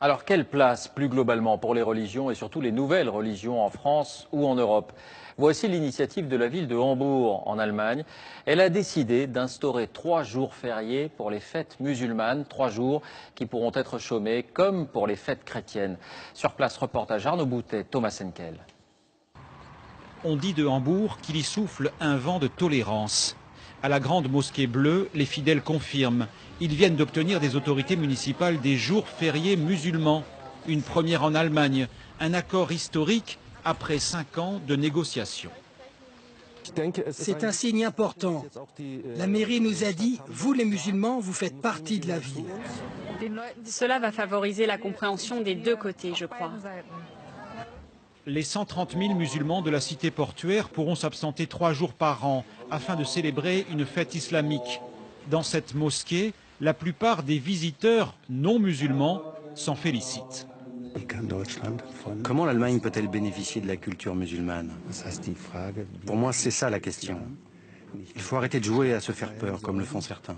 Alors, quelle place, plus globalement, pour les religions et surtout les nouvelles religions en France ou en Europe? Voici l'initiative de la ville de Hambourg, en Allemagne. Elle a décidé d'instaurer 3 jours fériés pour les fêtes musulmanes, 3 jours qui pourront être chômés comme pour les fêtes chrétiennes. Sur place, reportage Arnaud Boutet, Thomas Henkel. On dit de Hambourg qu'il y souffle un vent de tolérance. À la grande mosquée bleue, les fidèles confirment. Ils viennent d'obtenir des autorités municipales des jours fériés musulmans. Une première en Allemagne. Un accord historique après 5 ans de négociations. C'est un signe important. La mairie nous a dit, vous les musulmans, vous faites partie de la ville. Cela va favoriser la compréhension des deux côtés, je crois. Les 130 000 musulmans de la cité portuaire pourront s'absenter 3 jours par an afin de célébrer une fête islamique. Dans cette mosquée, la plupart des visiteurs non musulmans s'en félicitent. Comment l'Allemagne peut-elle bénéficier de la culture musulmane? Pour moi, c'est ça la question. Il faut arrêter de jouer à se faire peur, comme le font certains.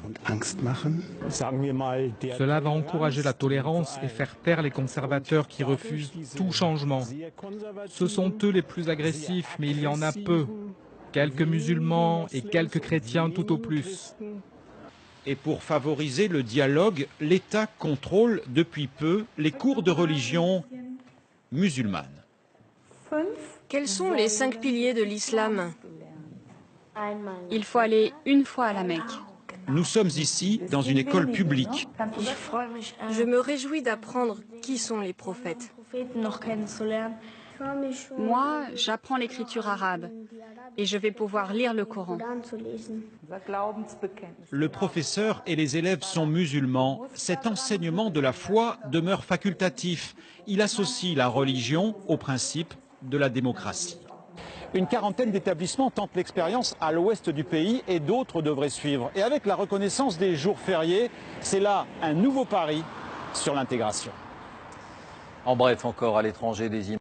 Cela va encourager la tolérance et faire taire les conservateurs qui refusent tout changement. Ce sont eux les plus agressifs, mais il y en a peu. Quelques musulmans et quelques chrétiens tout au plus. Et pour favoriser le dialogue, l'État contrôle depuis peu les cours de religion musulmane. Quels sont les 5 piliers de l'islam? Il faut aller une fois à la Mecque. Nous sommes ici dans une école publique. Je me réjouis d'apprendre qui sont les prophètes. Moi, j'apprends l'écriture arabe et je vais pouvoir lire le Coran. Le professeur et les élèves sont musulmans. Cet enseignement de la foi demeure facultatif. Il associe la religion au principe de la démocratie. Une quarantaine d'établissements tentent l'expérience à l'ouest du pays et d'autres devraient suivre. Et avec la reconnaissance des jours fériés, c'est là un nouveau pari sur l'intégration. En bref, encore à l'étranger, des images.